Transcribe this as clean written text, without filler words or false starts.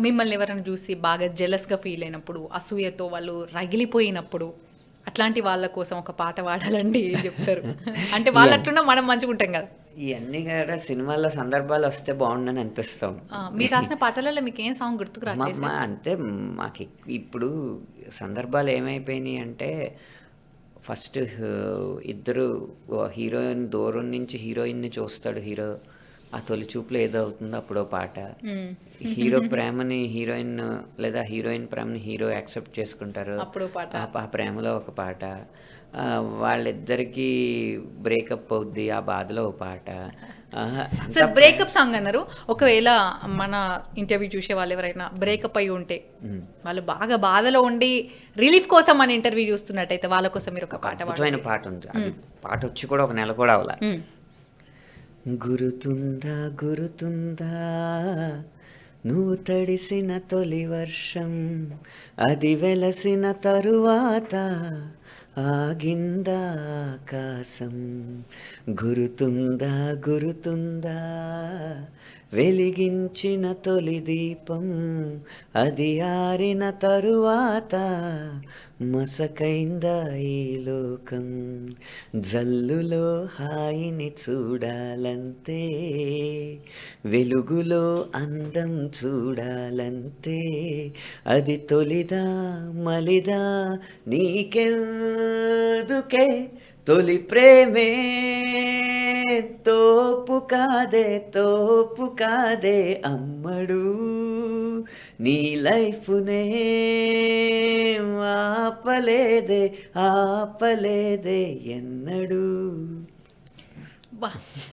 మిమ్మల్ని ఎవరైనా చూసి బాగా జెలస్‌గా ఫీల్ అయినప్పుడు, అసూయతో వాళ్ళు రగిలిపోయినప్పుడు, అట్లాంటి వాళ్ళ కోసం ఒక పాట పాడాలంటే ఏం చెప్తారు? అంటే వాళ్ళు ఇయన్ అట్లున్నా మనం మంచిగుంటాం గదా! ఇయన్నీ కూడా సినిమాల్లో సందర్భాలొస్తే బావుండని అనిపిస్తాం. మీరు రాసిన పాటలలో మీకేం సాంగ్ గుర్తుకు రాట్లేదు సార్? అంతే మాకు ఇప్పుడు సందర్భాలు ఏమైపోయినాయంటే ఫస్ట్ ఇద్దరు హీరోయిన్ దూరం నుంచి హీరోయిన్‌ని చూస్తాడు హీరో. ఆ తొలి చూపులో ఏదో అవుతుందో అప్పుడో పాట. హ్మ్. హీరో ప్రేమని హీరోయిన్ లేదా హీరోయిన్ ప్రేమని హీరో యాక్సెప్ట్ చేసుకుంటారు. అప్పుడో పాట. ఆ ప్రేమలో ఒక పాట. వాళ్ళిద్దరికీ బ్రేకప్ అవుద్ది. ఆ బాధలో ఒక పాట. అంతా సార్ బ్రేకప్ సాంగ్ అన్నారు. ఒకవేళ మన ఇంటర్వ్యూ చూసే వాళ్ళు ఎవరైనా బ్రేకప్ అయ్యి ఉంటే, హ్మ్. వాళ్ళు బాగా బాధలో ఉండి రిలీఫ్ కోసం మన ఇంటర్వ్యూ చూస్తున్నట్టయితే వాళ్ళ కోసం మీరు ఒక ఒక పాట అద్భుతమైన పాడితే? పాటుంది. అది హ్మ్. పాటొచ్చి కూడా ఒక నెల కూడా అవ్వల. హ్మ్. గురుతుందా గురుతుందా నువ్వు తడిసిన తొలి వర్షం అది వెలసిన తరువాత ఆగిందా ఆకాశం గురుతుందా గురుతుందా వెలిగించిన తొలి దీపం అది ఆరిన తరువాత మసకైందా ఈ లోకం జల్లులో హాయిని చూడాలంతే వెలుగులో అందం చూడాలంతే అది తొలిదా మలిదా నీకెందుకే తొలి ప్రేమే తోపు కాదే అమ్మడు నీ లైఫ్నే ఆపలేదే ఎన్నడు అబ్బా!